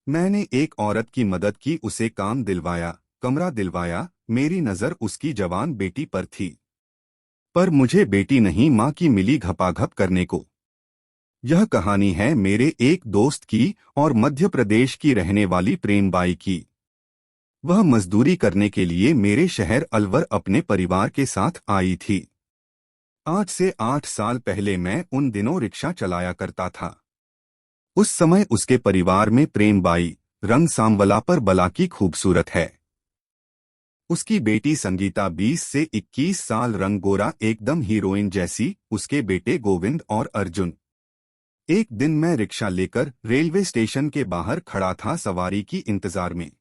मैंने एक औरत की मदद की, उसे काम दिलवाया, कमरा दिलवाया। मेरी नज़र उसकी जवान बेटी पर थी। पर मुझे बेटी नहीं, माँ की मिली घपाघप करने को। यह कहानी है मेरे एक दोस्त की और मध्य प्रदेश की रहने वाली प्रेमबाई की। वह मजदूरी करने के लिए मेरे शहर अलवर अपने परिवार के साथ आई थी। आज से 8 साल पहले मैं उन दिनों रिक्शा चलाया करता था। उस समय उसके परिवार में प्रेमबाई रंग सांवला पर बला की खूबसूरत है। उसकी बेटी संगीता 20 से 21 साल, रंग गोरा, एकदम हीरोइन जैसी। उसके बेटे गोविंद और अर्जुन। एक दिन मैं रिक्शा लेकर रेलवे स्टेशन के बाहर खड़ा था सवारी की इंतजार में।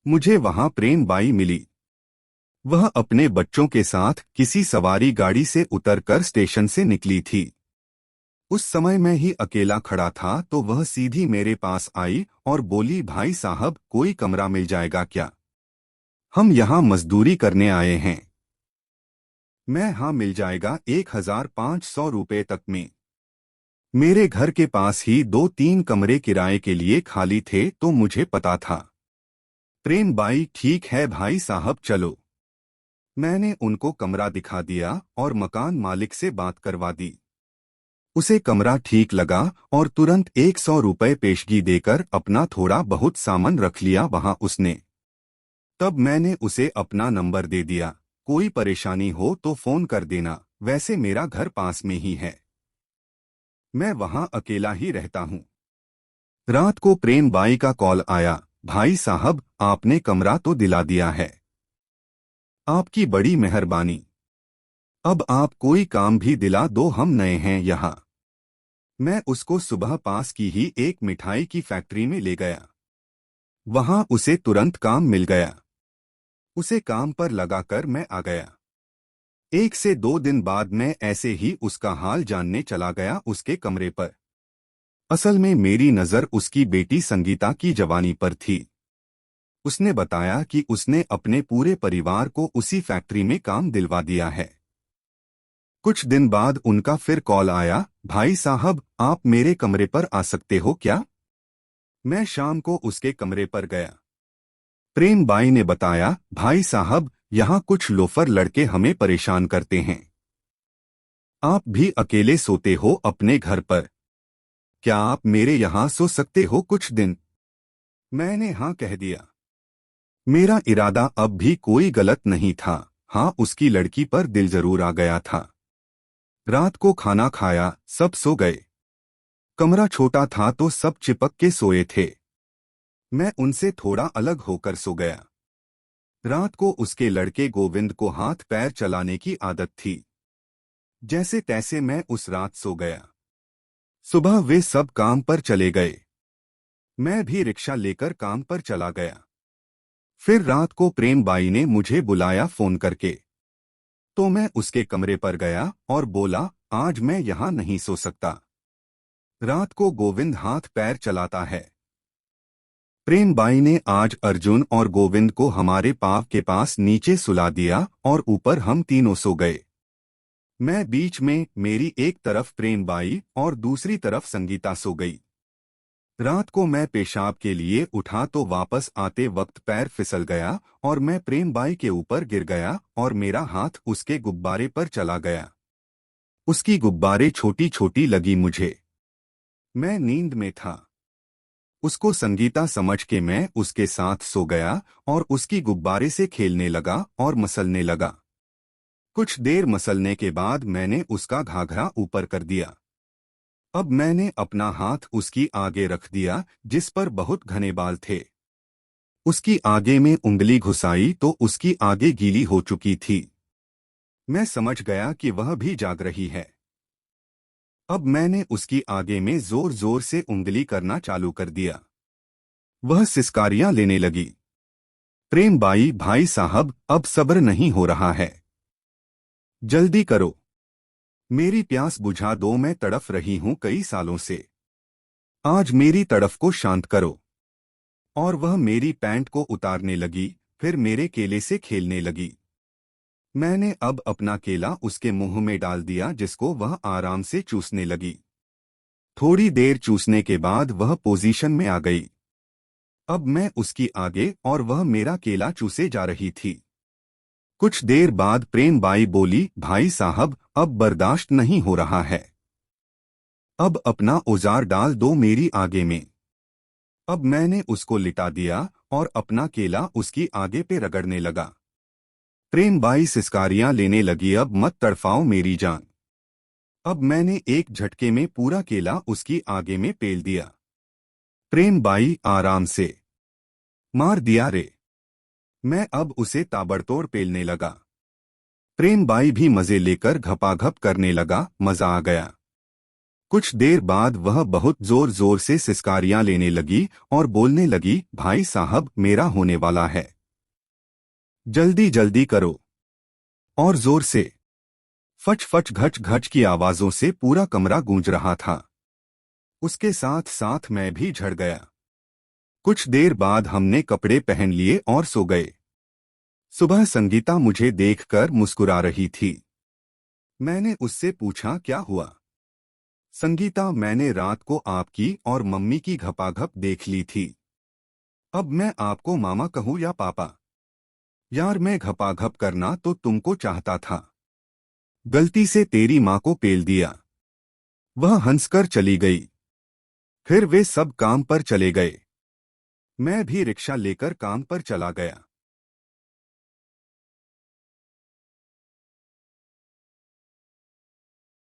मुझे वहां प्रेमबाई मिली। वह अपने बच्चों के साथ किसी सवारी गाड़ी से उतरकर स्टेशन से निकली थी। उस समय मैं ही अकेला खड़ा था तो वह सीधी मेरे पास आई और बोली, भाई साहब, कोई कमरा मिल जाएगा क्या? हम यहाँ मजदूरी करने आए हैं। मैं, हाँ मिल जाएगा, 1500 रुपये तक में। मेरे घर के पास ही 2-3 कमरे किराए के लिए खाली थे तो मुझे पता था। प्रेमबाई, ठीक है भाई साहब, चलो। मैंने उनको कमरा दिखा दिया और मकान मालिक से बात करवा दी। उसे कमरा ठीक लगा और तुरंत 100 रुपये पेशगी देकर अपना थोड़ा बहुत सामान रख लिया वहां उसने। तब मैंने उसे अपना नंबर दे दिया, कोई परेशानी हो तो फोन कर देना, वैसे मेरा घर पास में ही है। मैं वहां अकेला ही रहता हूँ। रात को प्रेमबाई का कॉल आया, भाई साहब, आपने कमरा तो दिला दिया है, आपकी बड़ी मेहरबानी। अब आप कोई काम भी दिला दो, हम नए हैं यहाँ। मैं उसको सुबह पास की ही एक मिठाई की फैक्ट्री में ले गया। वहां उसे तुरंत काम मिल गया। उसे काम पर लगाकर मैं आ गया। 1 से 2 दिन बाद मैं ऐसे ही उसका हाल जानने चला गया उसके कमरे पर। असल में मेरी नज़र उसकी बेटी संगीता की जवानी पर थी। उसने बताया कि उसने अपने पूरे परिवार को उसी फैक्ट्री में काम दिलवा दिया है। कुछ दिन बाद उनका फिर कॉल आया, भाई साहब, आप मेरे कमरे पर आ सकते हो क्या? मैं शाम को उसके कमरे पर गया। प्रेमबाई ने बताया, भाई साहब, यहाँ कुछ लोफर लड़के हमें परेशान करते हैं। आप भी अकेले सोते हो अपने घर पर, क्या आप मेरे यहाँ सो सकते हो कुछ दिन? मैंने हाँ कह दिया। मेरा इरादा अब भी कोई गलत नहीं था। हाँ, उसकी लड़की पर दिल जरूर आ गया था। रात को खाना खाया, सब सो गए। कमरा छोटा था तो सब चिपक के सोए थे। मैं उनसे थोड़ा अलग होकर सो गया। रात को उसके लड़के गोविंद को हाथ पैर चलाने की आदत थी। जैसे तैसे मैं उस रात सो गया। सुबह वे सब काम पर चले गए। मैं भी रिक्शा लेकर काम पर चला गया। फिर रात को प्रेमबाई ने मुझे बुलाया फोन करके। तो मैं उसके कमरे पर गया और बोला, आज मैं यहाँ नहीं सो सकता। रात को गोविंद हाथ पैर चलाता है। प्रेमबाई ने आज अर्जुन और गोविंद को हमारे पाव के पास नीचे सुला दिया और ऊपर हम तीनों सो गए। मैं बीच में, मेरी एक तरफ प्रेमबाई और दूसरी तरफ संगीता सो गई। रात को मैं पेशाब के लिए उठा तो वापस आते वक्त पैर फिसल गया और मैं प्रेमबाई के ऊपर गिर गया और मेरा हाथ उसके गुब्बारे पर चला गया। उसकी गुब्बारे छोटी छोटी लगी मुझे। मैं नींद में था। उसको संगीता समझ के मैं उसके साथ सो गया और उसकी गुब्बारे से खेलने लगा और मसलने लगा। कुछ देर मसलने के बाद मैंने उसका घाघरा ऊपर कर दिया। अब मैंने अपना हाथ उसकी आगे रख दिया जिस पर बहुत घने बाल थे। उसकी आगे में उंगली घुसाई तो उसकी आगे गीली हो चुकी थी। मैं समझ गया कि वह भी जाग रही है। अब मैंने उसकी आगे में जोर जोर से उंगली करना चालू कर दिया। वह सिसकारियां लेने लगी। प्रेमबाई, भाई साहब, अब सब्र नहीं हो रहा है, जल्दी करो, मेरी प्यास बुझा दो, मैं तड़फ रही हूं कई सालों से, आज मेरी तड़फ को शांत करो। और वह मेरी पैंट को उतारने लगी, फिर मेरे केले से खेलने लगी। मैंने अब अपना केला उसके मुंह में डाल दिया जिसको वह आराम से चूसने लगी। थोड़ी देर चूसने के बाद वह पोजीशन में आ गई। अब मैं उसकी आगे और वह मेरा केला चूसे जा रही थी। कुछ देर बाद प्रेम बाई बोली, भाई साहब अब बर्दाश्त नहीं हो रहा है, अब अपना औजार डाल दो मेरी आगे में। अब मैंने उसको लिटा दिया और अपना केला उसकी आगे पे रगड़ने लगा। प्रेम बाई सिसकारियां लेने लगी, अब मत तड़फाओ मेरी जान। अब मैंने एक झटके में पूरा केला उसकी आगे में पेल दिया। प्रेम बाई, आराम से मार दिया रे। मैं अब उसे ताबड़तोड़ पेलने लगा। प्रेम बाई भी मजे लेकर घपाघप करने लगा, मजा आ गया। कुछ देर बाद वह बहुत जोर जोर से सिसकारियां लेने लगी और बोलने लगी, भाई साहब मेरा होने वाला है, जल्दी जल्दी करो। और जोर से फच फच घच घच की आवाजों से पूरा कमरा गूंज रहा था। उसके साथ साथ मैं भी झड़ गया। कुछ देर बाद हमने कपड़े पहन लिए और सो गए। सुबह संगीता मुझे देखकर मुस्कुरा रही थी। मैंने उससे पूछा, क्या हुआ? संगीता, मैंने रात को आपकी और मम्मी की घपाघप देख ली थी। अब मैं आपको मामा कहूँ या पापा? यार मैं घपाघप करना तो तुमको चाहता था, गलती से तेरी माँ को पेल दिया। वह हंसकर चली गई। फिर वे सब काम पर चले गए। मैं भी रिक्शा लेकर काम पर चला गया।